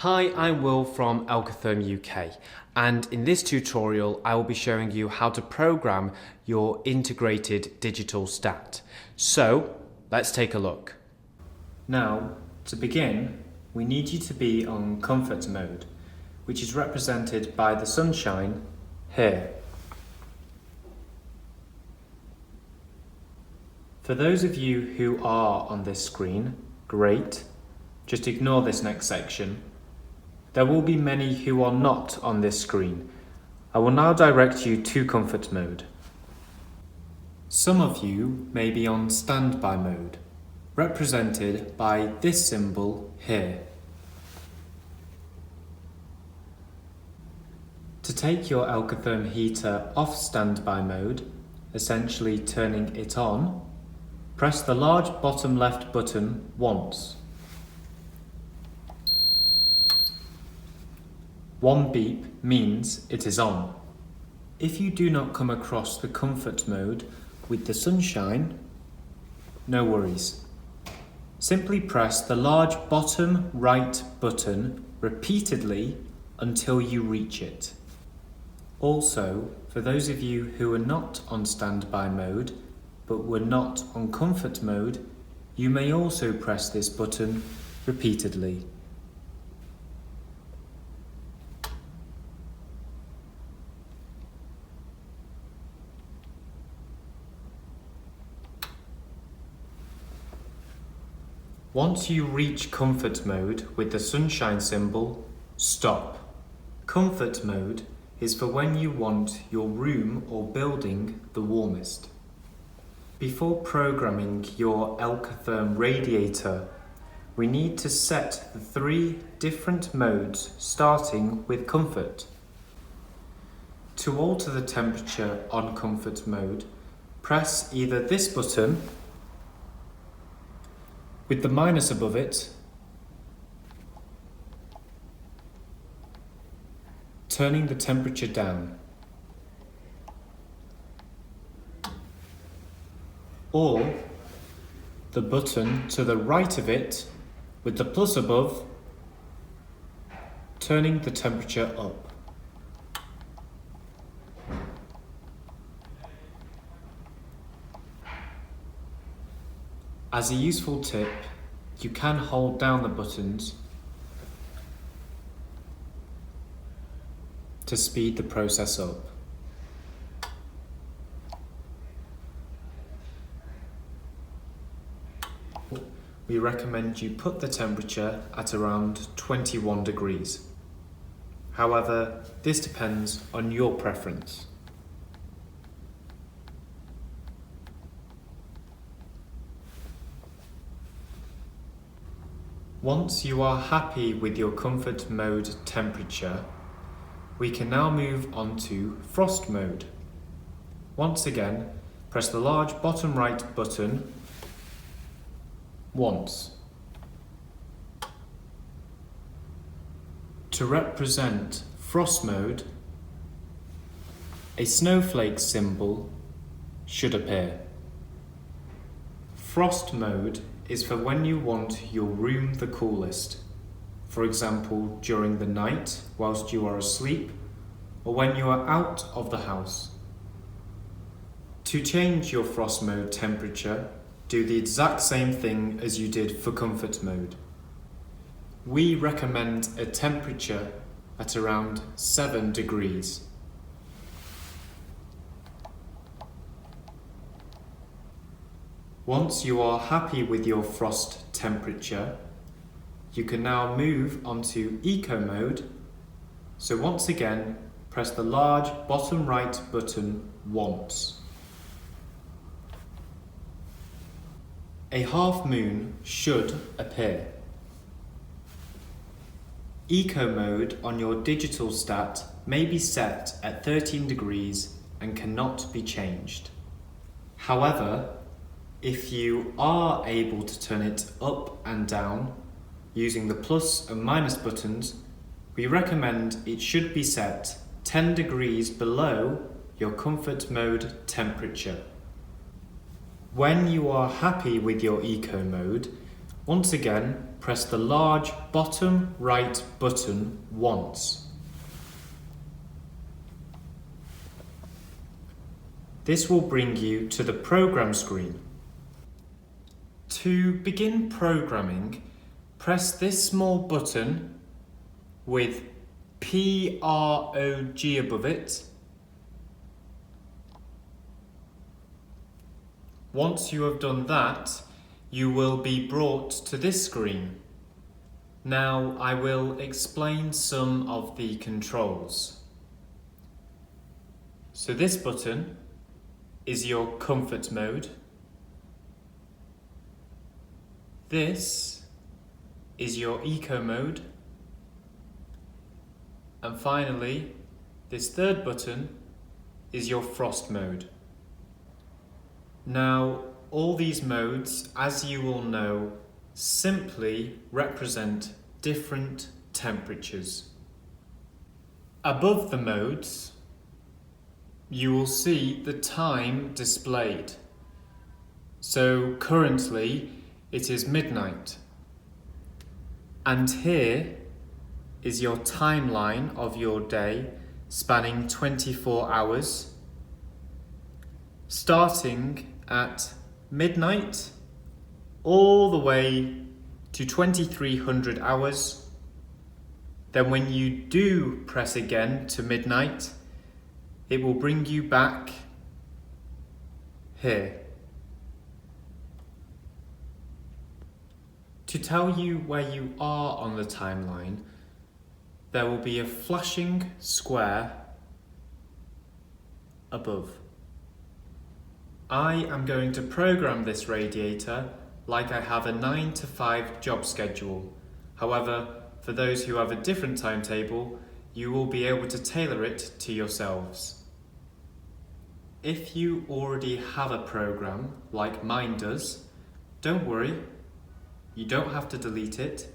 Hi, I'm Will from ELKAtherm UK, and in this tutorial I will be showing you how to program your integrated digital stat. So, let's take a look. Now, to begin, we need you to be on comfort mode, which is represented by the sunshine here. For those of you who are on this screen, great. Just ignore this next section. There will be many who are not on this screen. I will now direct you to comfort mode. Some of you may be on standby mode, represented by this symbol here. To take your ELKAtherm heater off standby mode, essentially turning it on, press the large bottom left button once. One beep means it is on. If you do not come across the comfort mode with the sunshine, no worries. Simply press the large bottom right button repeatedly until you reach it. Also, for those of you who are not on standby mode but were not on comfort mode, you may also press this button repeatedly. Once you reach comfort mode with the sunshine symbol, stop. Comfort mode is for when you want your room or building the warmest. Before programming your ELKAtherm radiator, we need to set the 3 different modes starting with comfort. To alter the temperature on comfort mode, press either this button with the minus above it, turning the temperature down, or the button to the right of it with the plus above, turning the temperature up. As a useful tip, you can hold down the buttons to speed the process up. We recommend you put the temperature at around 21 degrees. However, this depends on your preference. Once you are happy with your comfort mode temperature, we can now move on to frost mode. Once again, press the large bottom right button once. To represent frost mode, a snowflake symbol should appear. Frost mode is for when you want your room the coolest. For example, during the night whilst you are asleep, or when you are out of the house. To change your frost mode temperature, do the exact same thing as you did for comfort mode. We recommend a temperature at around 7 degrees. Once you are happy with your frost temperature, you can now move onto eco mode. So once again, press the large bottom right button once. A half moon should appear. Eco mode on your digital stat may be set at 13 degrees and cannot be changed. However, if you are able to turn it up and down using the plus and minus buttons, we recommend it should be set 10 degrees below your comfort mode temperature. When you are happy with your eco mode, Once again, press the large bottom right button once. This will bring you to the program screen. To begin programming, press this small button with PROG above it. Once you have done that, you will be brought to this screen. Now I will explain some of the controls. So this button is your comfort mode. This is your eco mode. And finally, this third button is your frost mode. Now, all these modes, as you will know, simply represent different temperatures. Above the modes, you will see the time displayed. So currently, it is midnight. And here is your timeline of your day spanning 24 hours, starting at midnight all the way to 2300 hours. Then when you do press again to midnight, it will bring you back here. To tell you where you are on the timeline, there will be a flashing square above. I am going to program this radiator like I have a 9 to 5 job schedule. However, for those who have a different timetable, you will be able to tailor it to yourselves. If you already have a program like mine does, don't worry, you don't have to delete it.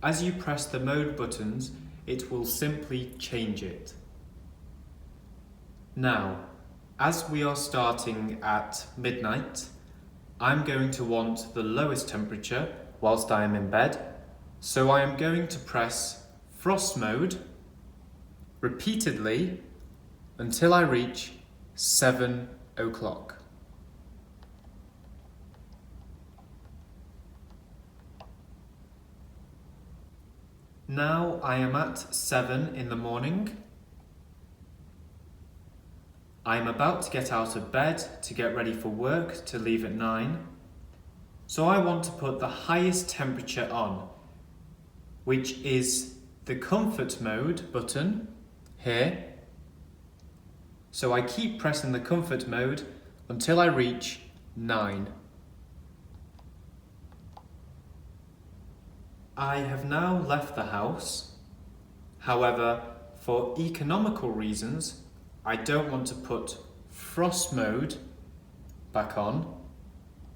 As you press the mode buttons, it will simply change it. Now, as we are starting at midnight, I'm going to want the lowest temperature whilst I am in bed, so I am going to press frost mode repeatedly until I reach 7 o'clock. Now I am at 7 in the morning. I am about to get out of bed to get ready for work to leave at 9. So I want to put the highest temperature on, which is the comfort mode button here. So I keep pressing the comfort mode until I reach 9. I have now left the house. However, for economical reasons, I don't want to put frost mode back on,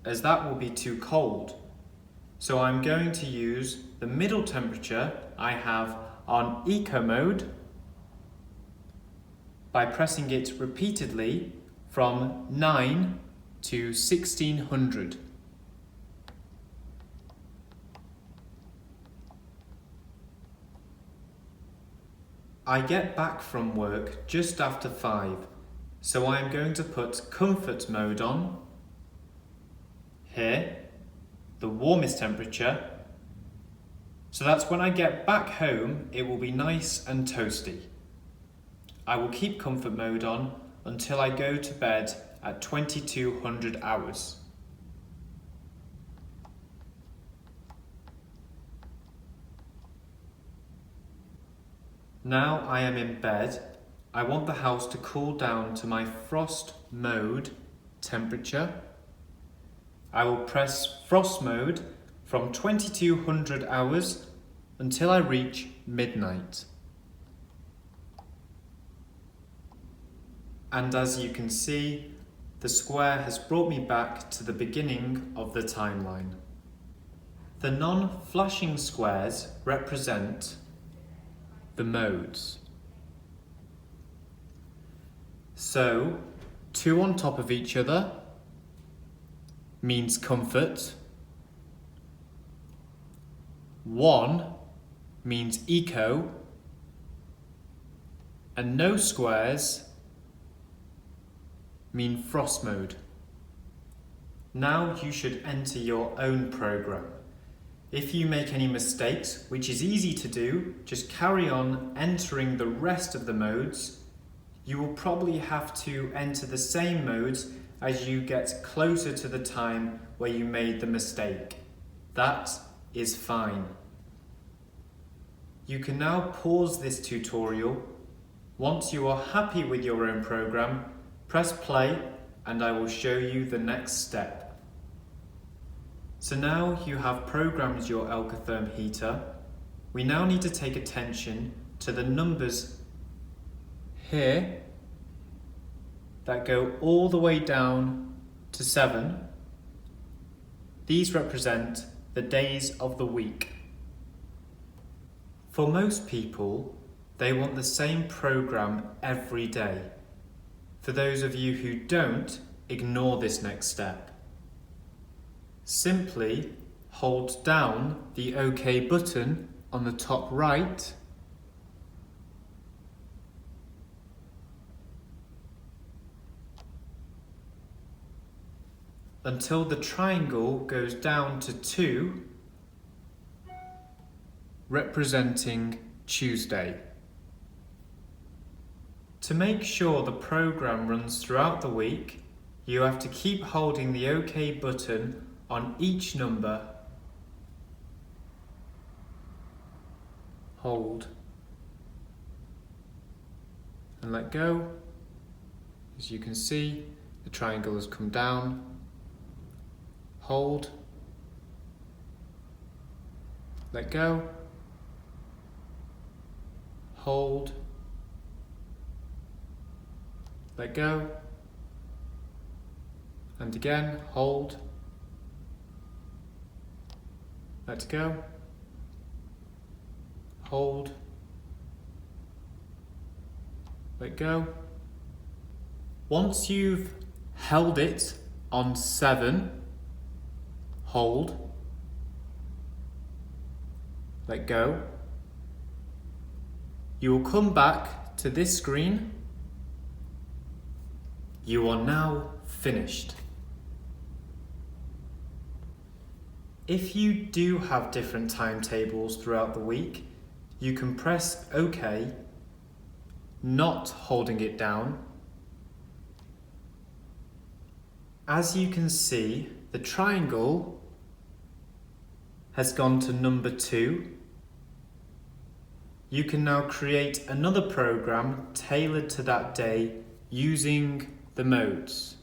as that will be too cold. So I'm going to use the middle temperature I have on eco mode by pressing it repeatedly from 9 to 1600. I get back from work just after 5, so I am going to put comfort mode on. Here, the warmest temperature. So that's when I get back home, it will be nice and toasty. I will keep comfort mode on until I go to bed at 2200 hours. Now I am in bed, I want the house to cool down to my frost mode temperature. I will press frost mode from 2200 hours until I reach midnight. And as you can see, the square has brought me back to the beginning of the timeline. The non-flashing squares represent the modes. So, 2 on top of each other means comfort. 1 means eco, and no squares mean frost mode. Now you should enter your own program. If you make any mistakes, which is easy to do, just carry on entering the rest of the modes. You will probably have to enter the same modes as you get closer to the time where you made the mistake. That is fine. You can now pause this tutorial. Once you are happy with your own program, press play and I will show you the next step. So now you have programmed your ELKAtherm heater. We now need to take attention to the numbers here that go all the way down to 7. These represent the days of the week. For most people, they want the same program every day. For those of you who don't, ignore this next step. Simply hold down the OK button on the top right until the triangle goes down to 2, representing Tuesday. To make sure the program runs throughout the week, you have to keep holding the OK button on each number. Hold and let go. As you can see, the triangle has come down. Hold, let go, hold, let go, and again, hold, let go, hold, let go. Once you've held it on 7, hold, let go. You will come back to this screen. You are now finished. If you do have different timetables throughout the week, you can press OK, not holding it down. As you can see, the triangle has gone to number 2. You can now create another program tailored to that day using the modes.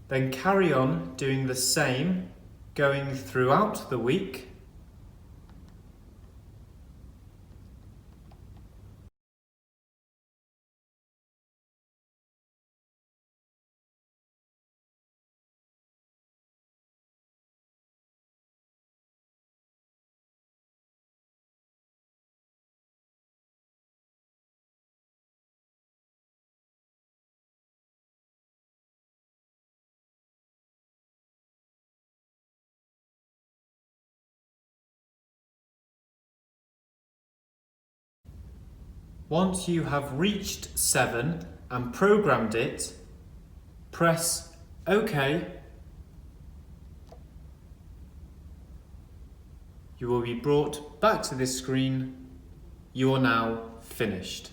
Then carry on doing the same, going throughout the week. Once you have reached 7 and programmed it, press OK. You will be brought back to this screen. You are now finished.